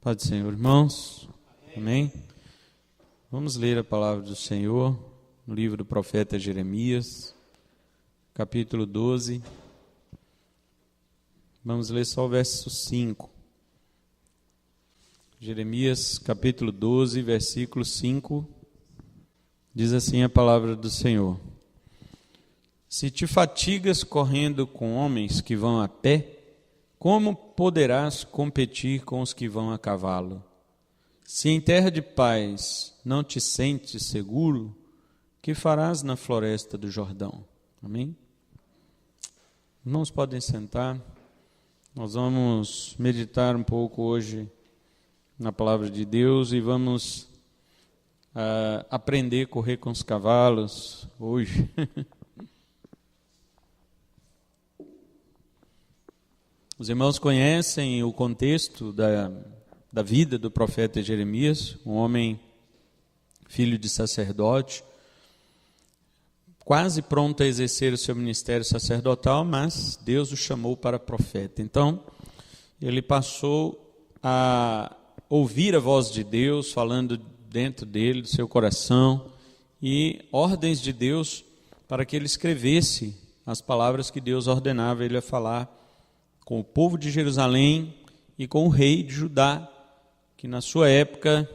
Pai do Senhor, irmãos, amém? Vamos ler a palavra do Senhor no livro do profeta Jeremias, capítulo 12. Vamos ler só o verso 5. Jeremias, capítulo 12, versículo 5, diz assim a palavra do Senhor: Se te fatigas correndo com homens que vão a pé, como poderás competir com os que vão a cavalo? Se em terra de paz não te sentes seguro, que farás na floresta do Jordão? Amém? Irmãos, podem sentar. Nós vamos meditar um pouco hoje na palavra de Deus e vamos aprender a correr com os cavalos hoje. Os irmãos conhecem o contexto da vida do profeta Jeremias, um homem filho de sacerdote, quase pronto a exercer o seu ministério sacerdotal, mas Deus o chamou para profeta. Então, ele passou a ouvir a voz de Deus falando dentro dele, do seu coração, e ordens de Deus para que ele escrevesse as palavras que Deus ordenava ele a falar com o povo de Jerusalém e com o rei de Judá, que na sua época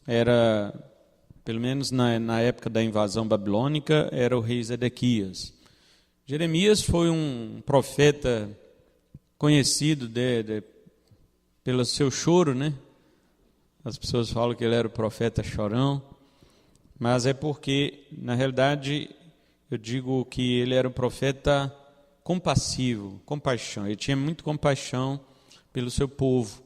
era, pelo menos na época da invasão babilônica, era o rei Zedequias. Jeremias foi um profeta conhecido pelo seu choro, né? As pessoas falam que ele era o profeta chorão, mas é porque, na realidade, eu digo que ele era um profeta compassivo, compaixão. Ele tinha muito compaixão pelo seu povo.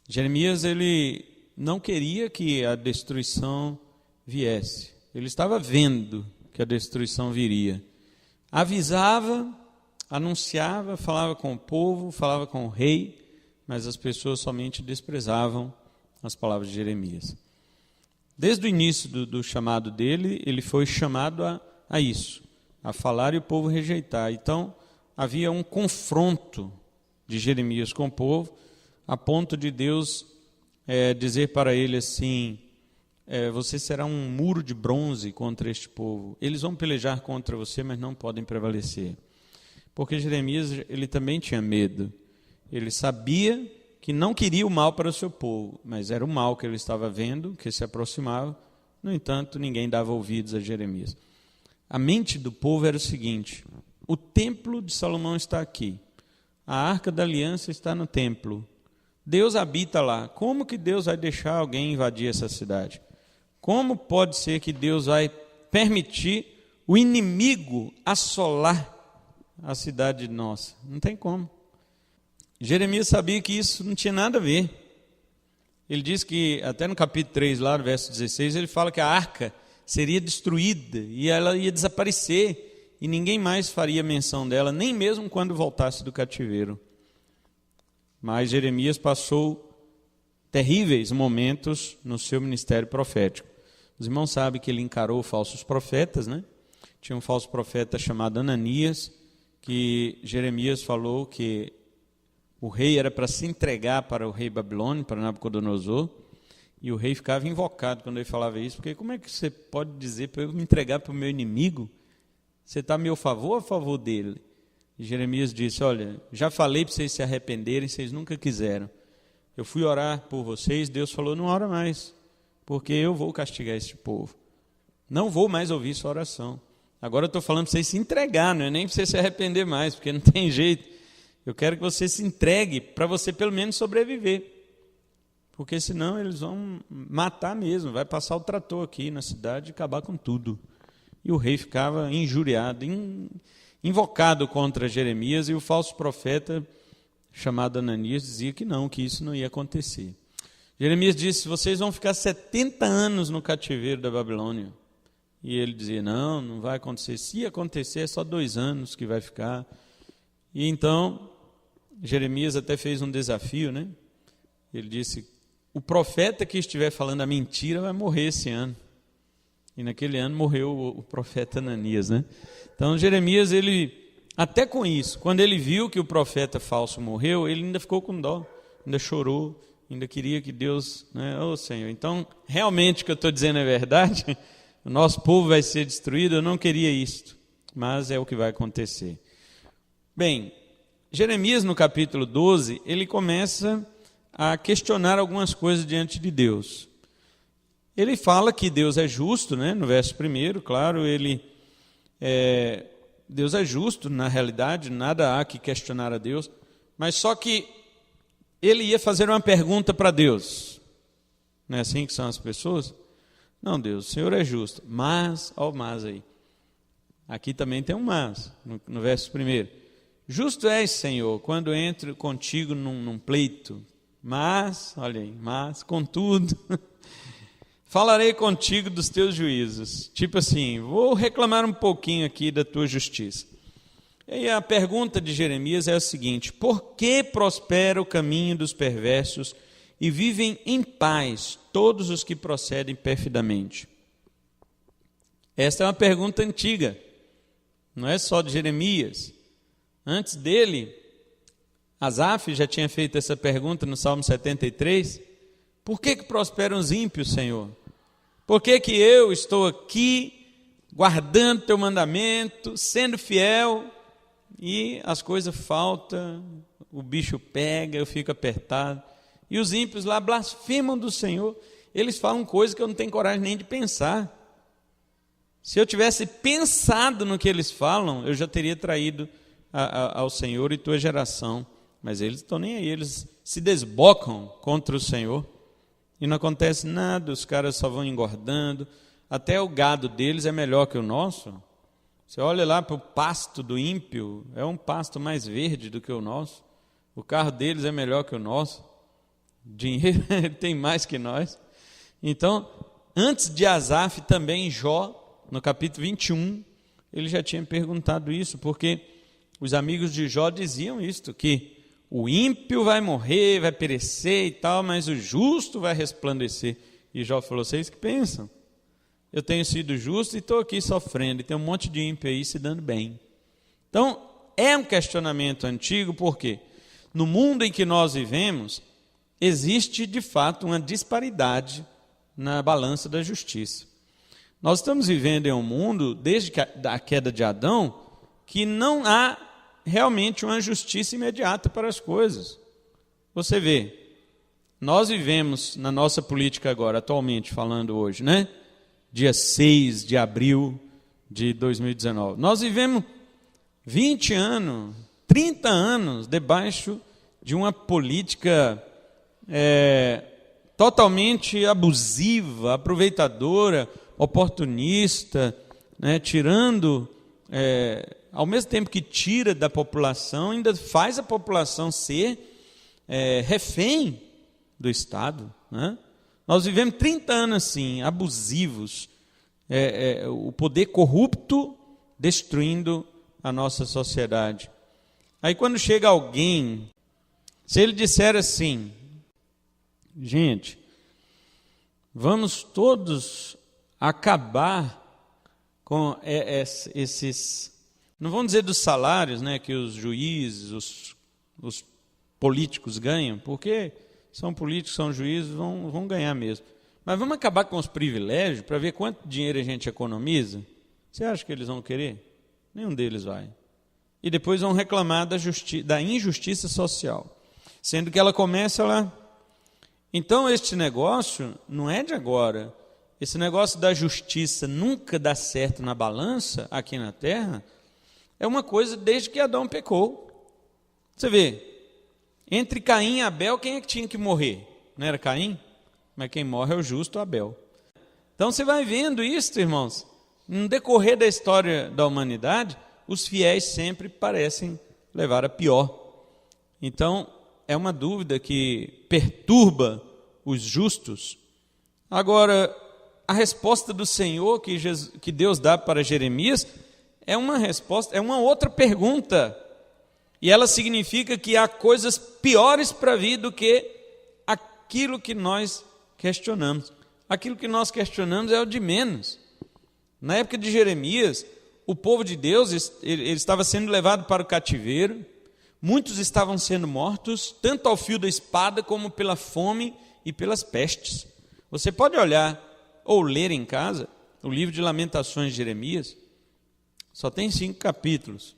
Jeremias, ele não queria que a destruição viesse. Ele estava vendo que a destruição viria. Avisava, anunciava, falava com o povo, falava com o rei, mas as pessoas somente desprezavam as palavras de Jeremias. Desde o início do chamado dele, ele foi chamado a isso, a falar e o povo rejeitar. Então, havia um confronto de Jeremias com o povo, a ponto de Deus dizer para ele assim: você será um muro de bronze contra este povo. Eles vão pelejar contra você, mas não podem prevalecer. Porque Jeremias, ele também tinha medo. Ele sabia que não queria o mal para o seu povo, mas era o mal que ele estava vendo, que se aproximava. No entanto, ninguém dava ouvidos a Jeremias. A mente do povo era o seguinte: o templo de Salomão está aqui, a arca da aliança está no templo, Deus habita lá. Como que Deus vai deixar alguém invadir essa cidade? Como pode ser que Deus vai permitir o inimigo assolar a cidade nossa? Não tem como. Jeremias sabia que isso não tinha nada a ver. Ele diz que, até no capítulo 3, lá no verso 16, ele fala que a arca seria destruída e ela ia desaparecer e ninguém mais faria menção dela, nem mesmo quando voltasse do cativeiro. Mas Jeremias passou terríveis momentos no seu ministério profético. Os irmãos sabem que ele encarou falsos profetas, né? Tinha um falso profeta chamado Ananias, que Jeremias falou que o rei era para se entregar para o rei Babilônio, para Nabucodonosor. E o rei ficava invocado quando ele falava isso, porque como é que você pode dizer para eu me entregar para o meu inimigo? Você está a meu favor ou a favor dele? E Jeremias disse: olha, já falei para vocês se arrependerem, vocês nunca quiseram. Eu fui orar por vocês, Deus falou: não ora mais, porque eu vou castigar este povo. Não vou mais ouvir sua oração. Agora eu estou falando para vocês se entregar, não é nem para você se arrepender mais, porque não tem jeito. Eu quero que você se entregue para você pelo menos sobreviver. Porque senão eles vão matar mesmo, vai passar o trator aqui na cidade e acabar com tudo. E o rei ficava injuriado, invocado contra Jeremias, e o falso profeta chamado Ananias dizia que não, que isso não ia acontecer. Jeremias disse: vocês vão ficar 70 anos no cativeiro da Babilônia. E ele dizia, não, não vai acontecer. Se acontecer, é só 2 anos que vai ficar. E então, Jeremias até fez um desafio, né? Ele disse, o profeta que estiver falando a mentira vai morrer esse ano. E naquele ano morreu o profeta Ananias, né? Então, Jeremias, ele, até com isso, quando ele viu que o profeta falso morreu, ele ainda ficou com dó, ainda chorou, ainda queria que Deus, né? Ô Senhor, então, realmente o que eu estou dizendo é verdade? O nosso povo vai ser destruído, eu não queria isto, mas é o que vai acontecer. Bem, Jeremias no capítulo 12, ele começa a questionar algumas coisas diante de Deus. Ele fala que Deus é justo, né? No verso 1, claro, Deus é justo, na realidade, nada há que questionar a Deus, mas só que ele ia fazer uma pergunta para Deus. Não é assim que são as pessoas? Não, Deus, o Senhor é justo, mas, olha o mas aí, aqui também tem um mas, no verso 1. Justo és, Senhor, quando entro contigo num pleito, mas, olha aí, mas, contudo, falarei contigo dos teus juízos. Tipo assim, vou reclamar um pouquinho aqui da tua justiça. E aí a pergunta de Jeremias é a seguinte, por que prospera o caminho dos perversos e vivem em paz todos os que procedem perfidamente? Esta é uma pergunta antiga, não é só de Jeremias. Antes dele, Asaf já tinha feito essa pergunta no Salmo 73. Por que prosperam os ímpios, Senhor? Por que eu estou aqui guardando teu mandamento, sendo fiel, e as coisas faltam, o bicho pega, eu fico apertado? E os ímpios lá blasfemam do Senhor. Eles falam coisas que eu não tenho coragem nem de pensar. Se eu tivesse pensado no que eles falam, eu já teria traído ao Senhor e tua geração. Mas eles estão nem aí, eles se desbocam contra o Senhor. E não acontece nada, os caras só vão engordando. Até o gado deles é melhor que o nosso. Você olha lá para o pasto do ímpio, é um pasto mais verde do que o nosso. O carro deles é melhor que o nosso. Dinheiro ele tem mais que nós. Então, antes de Asaf, também Jó, no capítulo 21, ele já tinha perguntado isso, porque os amigos de Jó diziam isto, que o ímpio vai morrer, vai perecer e tal, mas o justo vai resplandecer. E Jó falou, vocês que pensam? Eu tenho sido justo e estou aqui sofrendo, e tem um monte de ímpio aí se dando bem. Então, é um questionamento antigo, porque no mundo em que nós vivemos, existe de fato uma disparidade na balança da justiça. Nós estamos vivendo em um mundo, desde a queda de Adão, que não há realmente uma justiça imediata para as coisas. Você vê, nós vivemos na nossa política agora, atualmente falando hoje, né? Dia 6 de abril de 2019. Nós vivemos 20 anos, 30 anos debaixo de uma política totalmente abusiva, aproveitadora, oportunista, né? Tirando, ao mesmo tempo que tira da população, ainda faz a população ser refém do Estado, né? Nós vivemos 30 anos assim, abusivos, o poder corrupto destruindo a nossa sociedade. Aí quando chega alguém, se ele disser assim, gente, vamos todos acabar com esses, não vamos dizer dos salários, né, que os juízes, os políticos ganham, porque são políticos, são juízes, vão ganhar mesmo. Mas vamos acabar com os privilégios para ver quanto dinheiro a gente economiza? Você acha que eles vão querer? Nenhum deles vai. E depois vão reclamar da injustiça social, sendo que ela começa lá. Então, este negócio não é de agora. Esse negócio da justiça nunca dá certo na balança aqui na Terra, é uma coisa desde que Adão pecou. Você vê, entre Caim e Abel, quem é que tinha que morrer? Não era Caim? Mas quem morre é o justo Abel. Então você vai vendo isso, irmãos. No decorrer da história da humanidade, os fiéis sempre parecem levar a pior. Então, é uma dúvida que perturba os justos. Agora, a resposta do Senhor que Deus dá para Jeremias é uma resposta, é uma outra pergunta. E ela significa que há coisas piores para vir do que aquilo que nós questionamos. Aquilo que nós questionamos é o de menos. Na época de Jeremias, o povo de Deus ele estava sendo levado para o cativeiro, muitos estavam sendo mortos, tanto ao fio da espada como pela fome e pelas pestes. Você pode olhar ou ler em casa o livro de Lamentações de Jeremias, só tem 5 capítulos,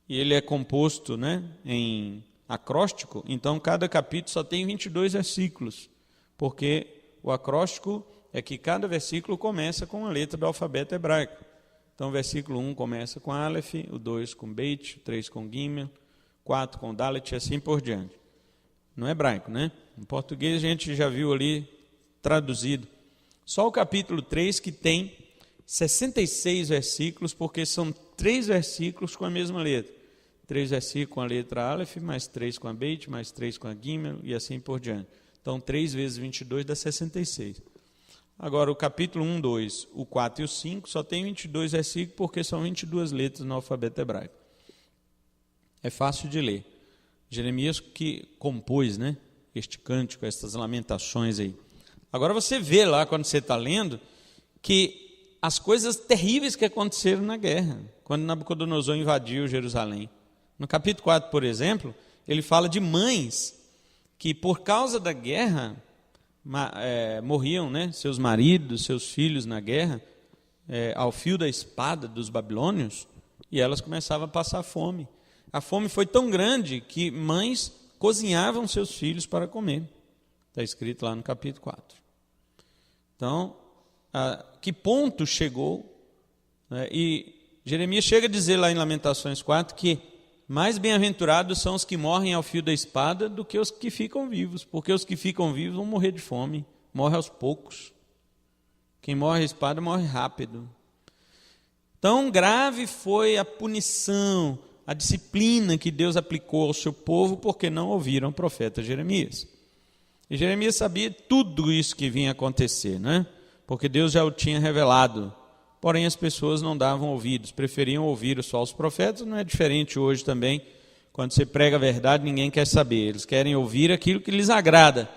e ele é composto, em acróstico, então cada capítulo só tem 22 versículos, porque o acróstico é que cada versículo começa com a letra do alfabeto hebraico. Então o versículo 1 começa com Aleph, o 2 com Beit, o 3 com Gimel, 4 com Dalet e assim por diante. No hebraico, Em português a gente já viu ali traduzido. Só o capítulo 3 que tem 66 versículos, porque são 3 versículos com a mesma letra. 3 versículos com a letra Aleph, mais 3 com a Beit, mais 3 com a Gimel e assim por diante. Então 3 vezes 22 dá 66. Agora o capítulo 1, 2, o 4 e o 5 só tem 22 versículos, porque são 22 letras no alfabeto hebraico. É fácil de ler. Jeremias que compôs, este cântico, essas lamentações aí. Agora você vê lá, quando você está lendo, que as coisas terríveis que aconteceram na guerra, quando Nabucodonosor invadiu Jerusalém. No capítulo 4, por exemplo, ele fala de mães que, por causa da guerra, morriam, seus maridos, seus filhos na guerra, ao fio da espada dos babilônios, e elas começavam a passar fome. A fome foi tão grande que mães cozinhavam seus filhos para comer. Está escrito lá no capítulo 4. Então, a que ponto chegou? E Jeremias chega a dizer lá em Lamentações 4 que mais bem-aventurados são os que morrem ao fio da espada do que os que ficam vivos, porque os que ficam vivos vão morrer de fome, morrem aos poucos. Quem morre à espada morre rápido. Tão grave foi a punição, a disciplina que Deus aplicou ao seu povo, porque não ouviram o profeta Jeremias. E Jeremias sabia tudo isso que vinha acontecer, porque Deus já o tinha revelado. Porém, as pessoas não davam ouvidos, preferiam ouvir os falsos profetas. Não é diferente hoje também. Quando você prega a verdade, ninguém quer saber. Eles querem ouvir aquilo que lhes agrada.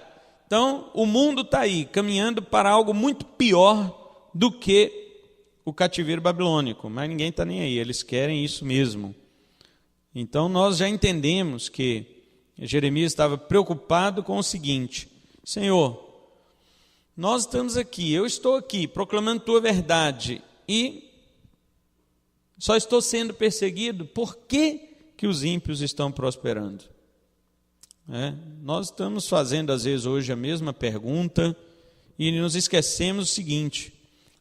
Então, o mundo está aí, caminhando para algo muito pior do que o cativeiro babilônico. Mas ninguém está nem aí, eles querem isso mesmo. Então, nós já entendemos que Jeremias estava preocupado com o seguinte: Senhor, nós estamos aqui, eu estou aqui, proclamando Tua verdade, e só estou sendo perseguido, por que os ímpios estão prosperando? Nós estamos fazendo, às vezes, hoje a mesma pergunta, e nos esquecemos o seguinte: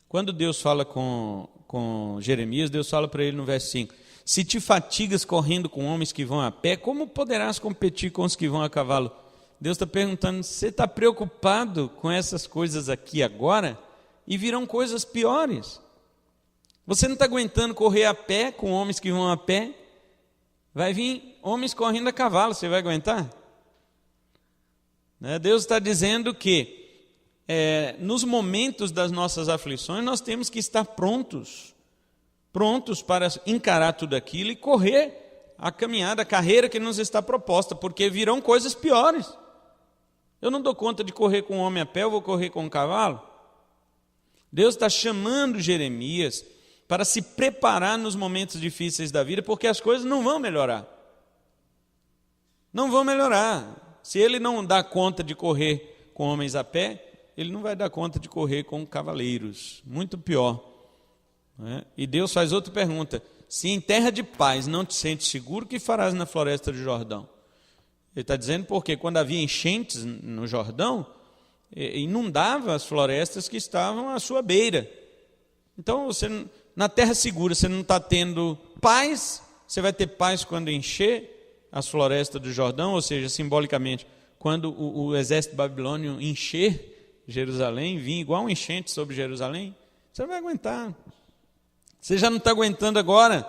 quando Deus fala com Jeremias, Deus fala para ele no verso 5, se te fatigas correndo com homens que vão a pé, como poderás competir com os que vão a cavalo? Deus está perguntando, você está preocupado com essas coisas aqui agora? E virão coisas piores. Você não está aguentando correr a pé com homens que vão a pé? Vai vir homens correndo a cavalo, você vai aguentar? Deus está dizendo que nos momentos das nossas aflições nós temos que estar prontos para encarar tudo aquilo e correr a caminhada, a carreira que nos está proposta, porque virão coisas piores. Eu não dou conta de correr com um homem a pé, eu vou correr com um cavalo? Deus está chamando Jeremias para se preparar nos momentos difíceis da vida, porque as coisas não vão melhorar. Não vão melhorar. Se ele não dá conta de correr com homens a pé, ele não vai dar conta de correr com cavaleiros. Muito pior. E Deus faz outra pergunta: se em terra de paz não te sentes seguro, o que farás na floresta do Jordão? Ele está dizendo porque quando havia enchentes no Jordão, inundava as florestas que estavam à sua beira. Então, você, na terra segura, você não está tendo paz, você vai ter paz quando encher as florestas do Jordão, ou seja, simbolicamente, quando o exército babilônio encher Jerusalém, vir igual um enchente sobre Jerusalém, você não vai aguentar. Você já não está aguentando agora.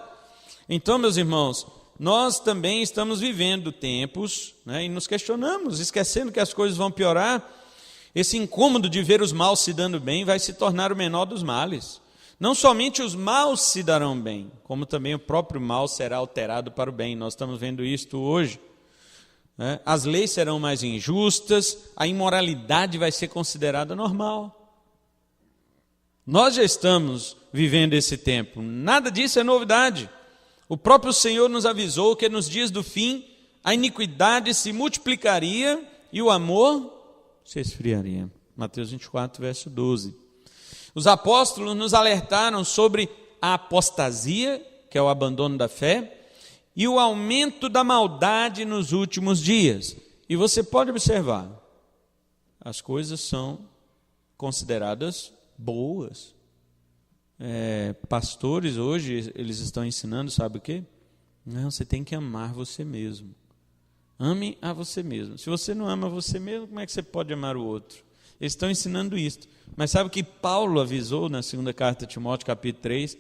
Então, meus irmãos, nós também estamos vivendo tempos, e nos questionamos, esquecendo que as coisas vão piorar. esse incômodo de ver os maus se dando bem vai se tornar o menor dos males. Não somente os maus se darão bem, como também o próprio mal será alterado para o bem. Nós estamos vendo isto hoje. As leis serão mais injustas, a imoralidade vai ser considerada normal. Nós já estamos vivendo esse tempo, nada disso é novidade. O próprio Senhor nos avisou que nos dias do fim a iniquidade se multiplicaria e o amor se esfriaria. Mateus 24, verso 12. Os apóstolos nos alertaram sobre a apostasia, que é o abandono da fé, e o aumento da maldade nos últimos dias. E você pode observar, as coisas são consideradas boas. Pastores hoje, eles estão ensinando, sabe o quê? Não, você tem que amar você mesmo. Ame a você mesmo. Se você não ama você mesmo, como é que você pode amar o outro? Eles estão ensinando isso. Mas sabe o que Paulo avisou na segunda carta de Timóteo, capítulo 3?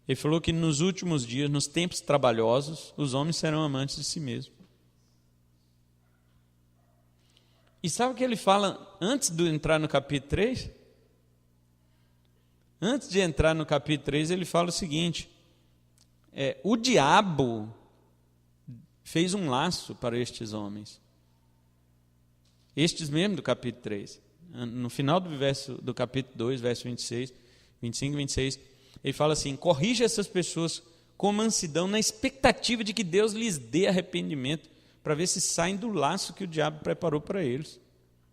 Ele falou que nos últimos dias, nos tempos trabalhosos, os homens serão amantes de si mesmos. E sabe o que ele fala antes de entrar no capítulo 3? Antes de entrar no capítulo 3, ele fala o seguinte: o diabo fez um laço para estes homens. Estes mesmo do capítulo 3. No final do capítulo 2, verso 26, 25 e 26, ele fala assim: corrija essas pessoas com mansidão, na expectativa de que Deus lhes dê arrependimento, para ver se saem do laço que o diabo preparou para eles.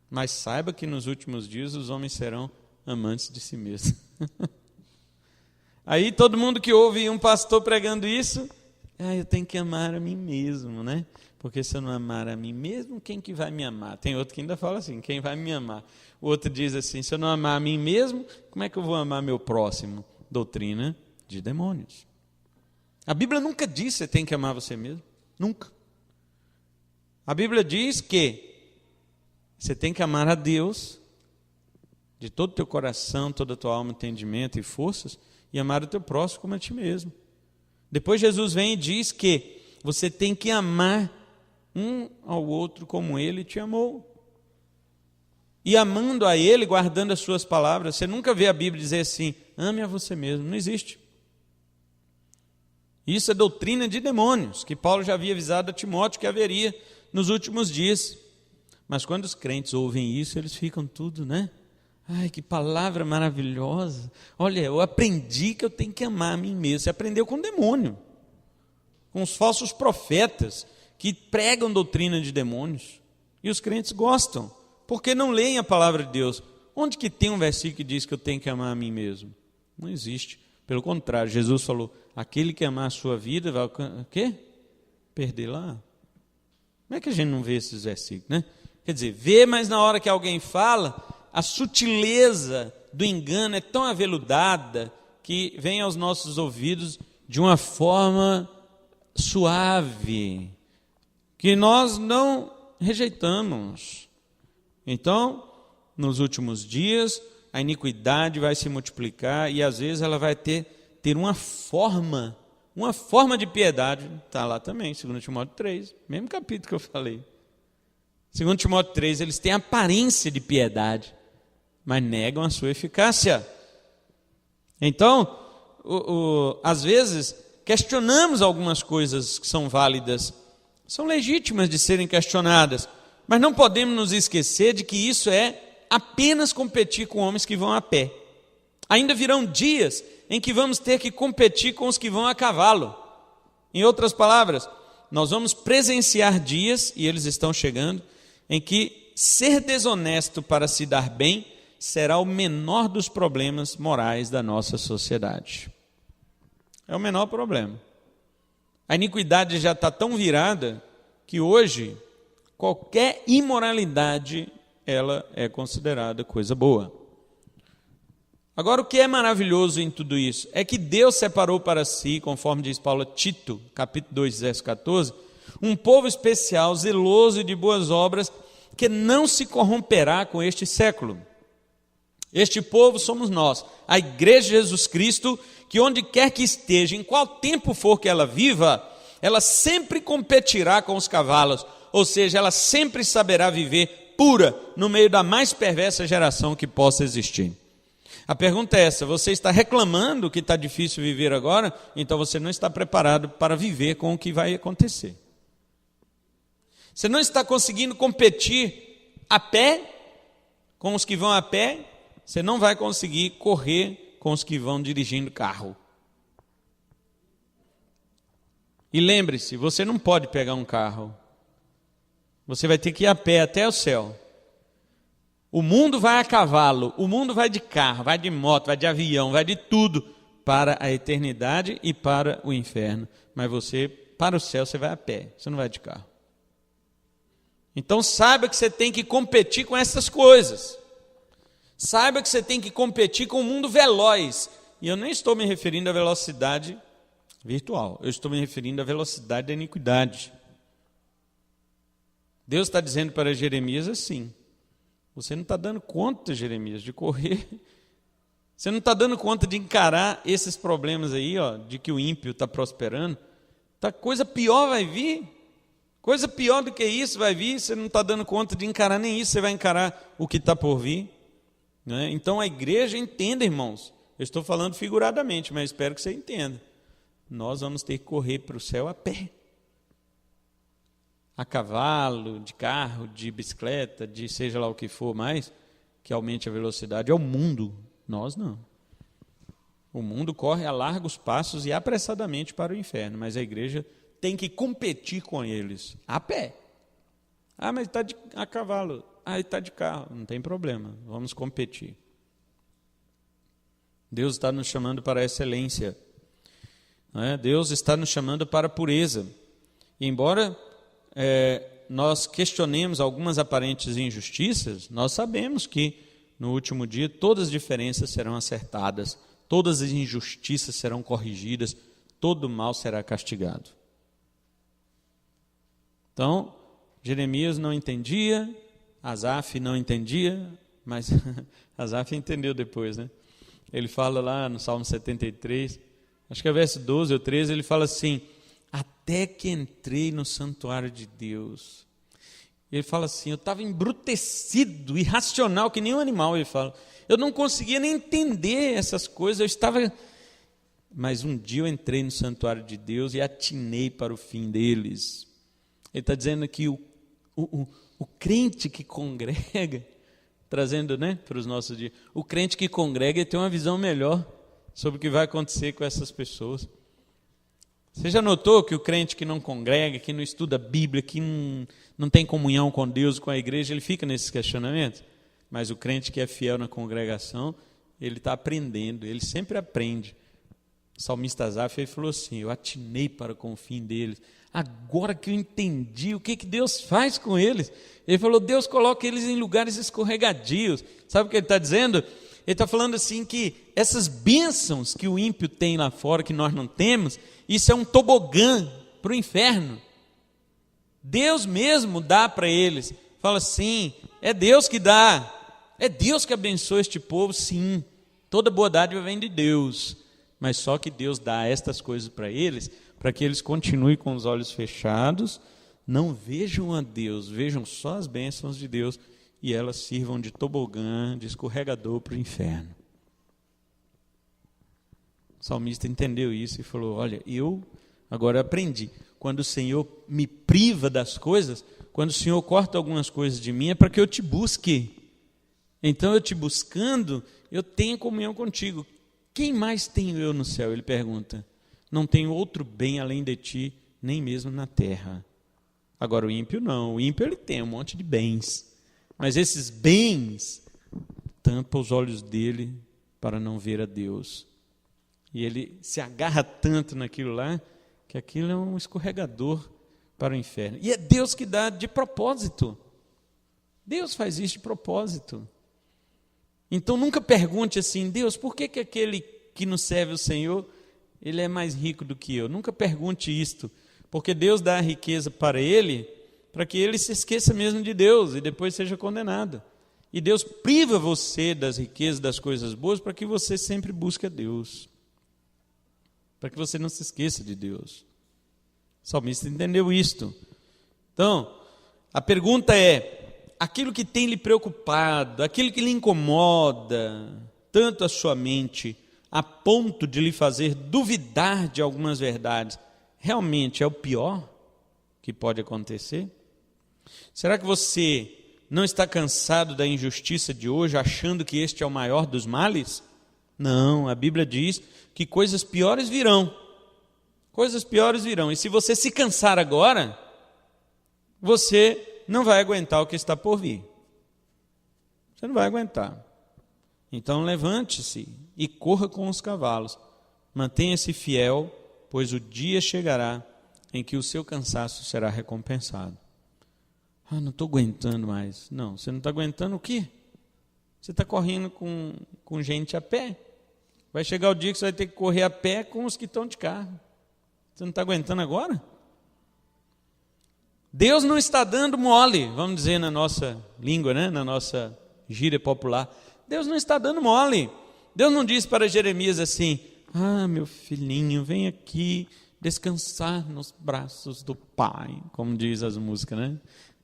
Mas saiba que nos últimos dias os homens serão amantes de si mesmos. Aí todo mundo que ouve um pastor pregando isso, eu tenho que amar a mim mesmo, né? Porque se eu não amar a mim mesmo, quem que vai me amar? Tem outro que ainda fala assim: quem vai me amar? O outro diz assim: se eu não amar a mim mesmo, como é que eu vou amar meu próximo? Doutrina de demônios. A Bíblia nunca diz que você tem que amar você mesmo. Nunca. A Bíblia diz que você tem que amar a Deus de todo o teu coração, toda a tua alma, entendimento e forças, e amar o teu próximo como a ti mesmo. Depois Jesus vem e diz que você tem que amar um ao outro como Ele te amou. E amando a Ele, guardando as suas palavras, você nunca vê a Bíblia dizer assim: ame a você mesmo. Não existe. Isso é doutrina de demônios, que Paulo já havia avisado a Timóteo que haveria nos últimos dias. Mas quando os crentes ouvem isso, eles ficam tudo, né? Ai, que palavra maravilhosa. Olha, eu aprendi que eu tenho que amar a mim mesmo. Você aprendeu com o demônio, com os falsos profetas que pregam doutrina de demônios. E os crentes gostam, porque não leem a palavra de Deus. Onde que tem um versículo que diz que eu tenho que amar a mim mesmo? Não existe. Pelo contrário, Jesus falou: aquele que amar a sua vida vai o quê? Perder lá. Como é que a gente não vê esses versículos, né? Quer dizer, vê, mas na hora que alguém fala, a sutileza do engano é tão aveludada que vem aos nossos ouvidos de uma forma suave, que nós não rejeitamos. Então, nos últimos dias, a iniquidade vai se multiplicar e às vezes ela vai ter uma forma de piedade. Está lá também, 2 Timóteo 3, mesmo capítulo que eu falei. 2 Timóteo 3, eles têm aparência de piedade, mas negam a sua eficácia. Então, às vezes, questionamos algumas coisas que são válidas, são legítimas de serem questionadas, mas não podemos nos esquecer de que isso é apenas competir com homens que vão a pé. Ainda virão dias em que vamos ter que competir com os que vão a cavalo. Em outras palavras, nós vamos presenciar dias, e eles estão chegando, em que ser desonesto para se dar bem será o menor dos problemas morais da nossa sociedade. É o menor problema. A iniquidade já está tão virada que hoje qualquer imoralidade ela é considerada coisa boa. Agora, o que é maravilhoso em tudo isso é que Deus separou para si, conforme diz Paulo a Tito, capítulo 2, verso 14, um povo especial, zeloso e de boas obras, que não se corromperá com este século. Este povo somos nós, a Igreja de Jesus Cristo, que onde quer que esteja, em qual tempo for que ela viva, ela sempre competirá com os cavalos, ou seja, ela sempre saberá viver pura no meio da mais perversa geração que possa existir. A pergunta é essa: você está reclamando que está difícil viver agora? Então você não está preparado para viver com o que vai acontecer. Você não está conseguindo competir a pé com os que vão a pé, você não vai conseguir correr com os que vão dirigindo carro. E lembre-se, você não pode pegar um carro. Você vai ter que ir a pé até o céu. O mundo vai a cavalo, o mundo vai de carro, vai de moto, vai de avião, vai de tudo para a eternidade e para o inferno. Mas você, para o céu, você vai a pé, você não vai de carro. Então saiba que você tem que competir com essas coisas. Saiba que você tem que competir com o mundo veloz. E eu nem estou me referindo à velocidade virtual, eu estou me referindo à velocidade da iniquidade. Deus está dizendo para Jeremias assim: você não está dando conta, Jeremias, de correr. Você não está dando conta de encarar esses problemas aí, ó, de que o ímpio está prosperando. Coisa pior vai vir. Coisa pior do que isso vai vir. Você não está dando conta de encarar nem isso. Você vai encarar o que está por vir. Né? Então a igreja entenda, irmãos. Eu estou falando figuradamente, mas espero que você entenda. Nós vamos ter que correr para o céu a pé. A cavalo, de carro, de bicicleta, de seja lá o que for mais, que aumente a velocidade, é o mundo. Nós não. O mundo corre a largos passos e apressadamente para o inferno, mas a igreja tem que competir com eles a pé. Ah, mas está a cavalo. Ah, está de carro. Não tem problema, vamos competir. Deus está nos chamando para a excelência. Não é? Deus está nos chamando para a pureza. E embora nós questionemos algumas aparentes injustiças, nós sabemos que no último dia todas as diferenças serão acertadas, todas as injustiças serão corrigidas, todo o mal será castigado. Então, Jeremias não entendia, Asaf não entendia, mas Asaf entendeu depois, né? Ele fala lá no Salmo 73, acho que é verso 12 ou 13, ele fala assim: até que entrei no santuário de Deus. Ele fala assim: eu estava embrutecido, irracional, que nem um animal. Ele fala, eu não conseguia nem entender essas coisas, eu estava... Mas um dia eu entrei no santuário de Deus e atinei para o fim deles. Ele está dizendo que o crente que congrega, trazendo, né, para os nossos dias, o crente que congrega tem uma visão melhor sobre o que vai acontecer com essas pessoas. Você já notou que o crente que não congrega, que não estuda a Bíblia, que não tem comunhão com Deus, com a igreja, ele fica nesses questionamentos? Mas o crente que é fiel na congregação, ele está aprendendo, ele sempre aprende. O salmista Asaf falou assim: eu atinei para com o fim deles. Agora que eu entendi o que Deus faz com eles. Ele falou: Deus coloca eles em lugares escorregadios. Sabe o que ele está dizendo? Ele está falando assim que essas bênçãos que o ímpio tem lá fora, que nós não temos, isso é um tobogã para o inferno. Deus mesmo dá para eles. Fala assim, é Deus que dá. É Deus que abençoa este povo, sim. Toda boa dádiva vem de Deus. Mas só que Deus dá estas coisas para eles, para que eles continuem com os olhos fechados, não vejam a Deus, vejam só as bênçãos de Deus, e elas sirvam de tobogã, de escorregador para o inferno. O salmista entendeu isso e falou: olha, eu agora aprendi, quando o Senhor me priva das coisas, quando o Senhor corta algumas coisas de mim, é para que eu te busque. Então eu te buscando, eu tenho comunhão contigo. Quem mais tenho eu no céu? Ele pergunta. Não tenho outro bem além de ti, nem mesmo na terra. Agora o ímpio não, o ímpio ele tem um monte de bens, mas esses bens tampam os olhos dele para não ver a Deus. E ele se agarra tanto naquilo lá, que aquilo é um escorregador para o inferno. E é Deus que dá de propósito. Deus faz isso de propósito. Então nunca pergunte assim: Deus, por que aquele que não serve o Senhor, ele é mais rico do que eu? Nunca pergunte isto, porque Deus dá a riqueza para ele, para que ele se esqueça mesmo de Deus e depois seja condenado. E Deus priva você das riquezas, das coisas boas, para que você sempre busque a Deus, para que você não se esqueça de Deus. O salmista entendeu isto. Então, a pergunta é: aquilo que tem lhe preocupado, aquilo que lhe incomoda tanto a sua mente, a ponto de lhe fazer duvidar de algumas verdades, realmente é o pior que pode acontecer? Será que você não está cansado da injustiça de hoje, achando que este é o maior dos males? Não, a Bíblia diz que coisas piores virão. Coisas piores virão. E se você se cansar agora, você não vai aguentar o que está por vir. Você não vai aguentar. Então levante-se e corra com os cavalos. Mantenha-se fiel, pois o dia chegará em que o seu cansaço será recompensado. Não estou aguentando mais. Não, você não está aguentando o quê? Você está correndo com gente a pé. Vai chegar o dia que você vai ter que correr a pé com os que estão de carro. Você não está aguentando agora? Deus não está dando mole, vamos dizer na nossa língua, né? Na nossa gíria popular. Deus não está dando mole. Deus não diz para Jeremias assim: meu filhinho, vem aqui descansar nos braços do Pai, como diz as músicas, né?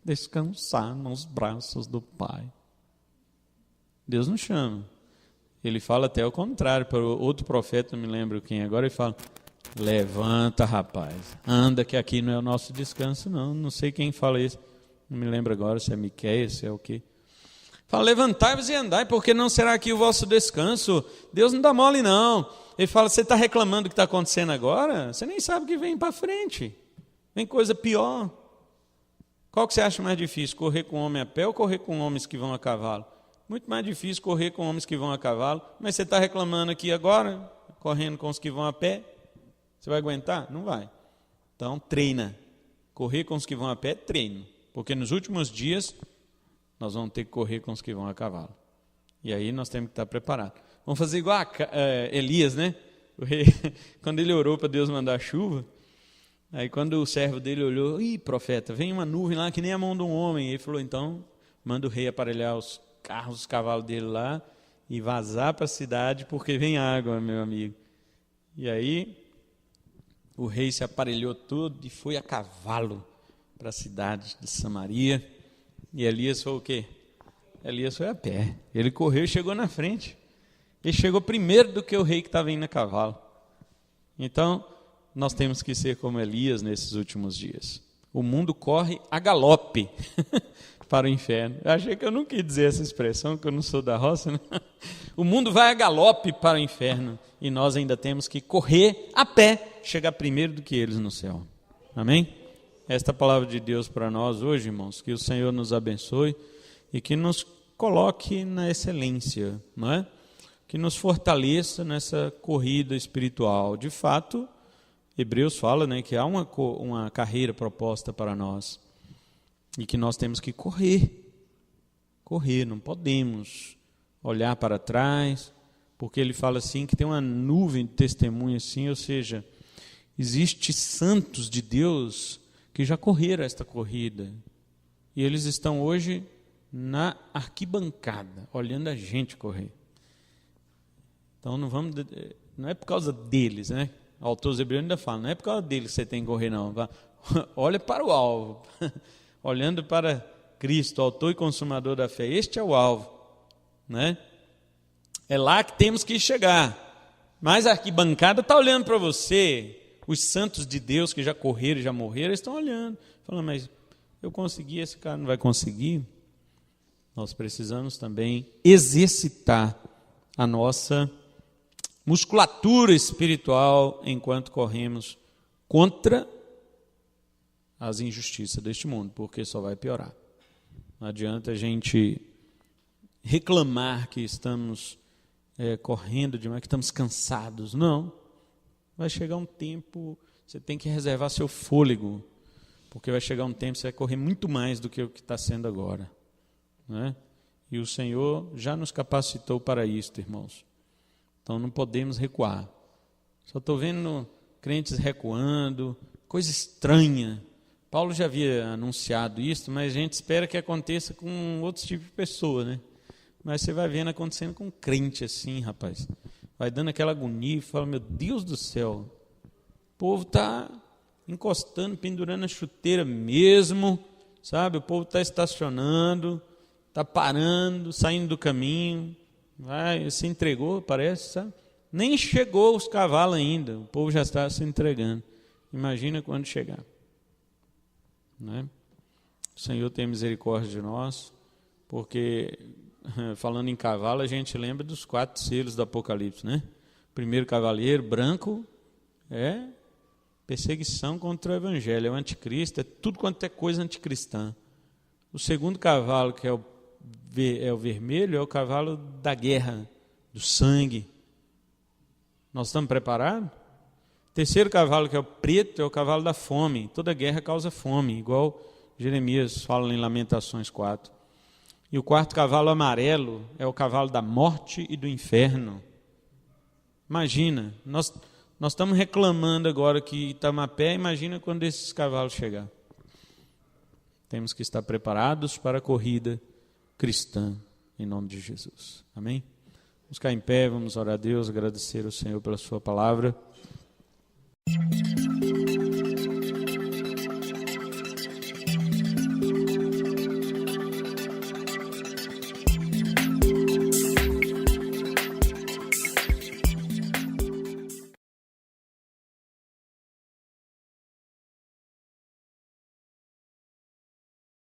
Descansar nos braços do Pai. Deus não chama. Ele fala até o contrário, para outro profeta, não me lembro quem agora, ele fala: levanta, rapaz, anda, que aqui não é o nosso descanso, não sei quem fala isso, não me lembro agora se é Miqueias, se é o quê. Fala: levantai-vos e andai, porque não será aqui o vosso descanso. Deus não dá mole, não. Ele fala: você está reclamando do que está acontecendo agora? Você nem sabe o que vem para frente, vem coisa pior. Qual que você acha mais difícil, correr com homem a pé ou correr com homens que vão a cavalo? Muito mais difícil correr com homens que vão a cavalo. Mas você está reclamando aqui agora, correndo com os que vão a pé? Você vai aguentar? Não vai. Então treina. Correr com os que vão a pé, treino. Porque nos últimos dias nós vamos ter que correr com os que vão a cavalo. E aí nós temos que estar preparados. Vamos fazer igual a Elias, né? Quando ele orou para Deus mandar chuva, aí quando o servo dele olhou: profeta, vem uma nuvem lá que nem a mão de um homem. E ele falou: então manda o rei aparelhar os carros, os cavalos dele lá e vazar para a cidade, porque vem água, meu amigo. E aí o rei se aparelhou todo e foi a cavalo para a cidade de Samaria. E Elias foi o quê? Elias foi a pé. Ele correu e chegou na frente. Ele chegou primeiro do que o rei que estava indo a cavalo. Então, nós temos que ser como Elias nesses últimos dias. O mundo corre a galope para o inferno. Eu achei que eu não quis dizer essa expressão, que eu não sou da roça, né? O mundo vai a galope para o inferno e nós ainda temos que correr a pé, chegar primeiro do que eles no céu. Amém? Esta é a palavra de Deus para nós hoje, irmãos. Que o Senhor nos abençoe e que nos coloque na excelência, não é? Que nos fortaleça nessa corrida espiritual. De fato, Hebreus fala, né, que há uma carreira proposta para nós e que nós temos que correr, não podemos olhar para trás, porque ele fala assim que tem uma nuvem de testemunho assim, ou seja, existe santos de Deus que já correram esta corrida e eles estão hoje na arquibancada, olhando a gente correr. Então não é por causa deles, né? O autor dos Hebreus ainda fala, não é por causa deles que você tem que correr, não. Olha para o alvo, olhando para Cristo, autor e consumador da fé. Este é o alvo, né? É lá que temos que chegar. Mas a arquibancada está olhando para você. Os santos de Deus que já correram e já morreram estão olhando, falando: mas eu consegui, esse cara não vai conseguir. Nós precisamos também exercitar a nossa musculatura espiritual enquanto corremos contra as injustiças deste mundo, porque só vai piorar. Não adianta a gente reclamar que estamos correndo demais, que estamos cansados. Não. Vai chegar um tempo, você tem que reservar seu fôlego, porque vai chegar um tempo que você vai correr muito mais do que o que está sendo agora, né? E o Senhor já nos capacitou para isso, irmãos. Então não podemos recuar. Só estou vendo crentes recuando, coisa estranha. Paulo já havia anunciado isso, mas a gente espera que aconteça com outros tipos de pessoa, né? Mas você vai vendo acontecendo com crente assim, rapaz. Vai dando aquela agonia e fala: meu Deus do céu, o povo está encostando, pendurando a chuteira mesmo, sabe? O povo está estacionando, está parando, saindo do caminho, se entregou, parece, sabe? Nem chegou os cavalos ainda, o povo já está se entregando. Imagina quando chegar. Né? O Senhor tem misericórdia de nós, porque, falando em cavalo, a gente lembra dos 4 selos do Apocalipse, né? Primeiro cavaleiro, branco, é perseguição contra o Evangelho, é o anticristo, é tudo quanto é coisa anticristã. O segundo cavalo, que é o vermelho, é o cavalo da guerra, do sangue. Nós estamos preparados? O terceiro cavalo, que é o preto, é o cavalo da fome. Toda guerra causa fome, igual Jeremias fala em Lamentações 4. E o quarto cavalo amarelo é o cavalo da morte e do inferno. Imagina, nós estamos reclamando agora que estamos a pé, imagina quando esses cavalos chegar. Temos que estar preparados para a corrida cristã, em nome de Jesus. Amém? Vamos ficar em pé, vamos orar a Deus, agradecer ao Senhor pela sua palavra.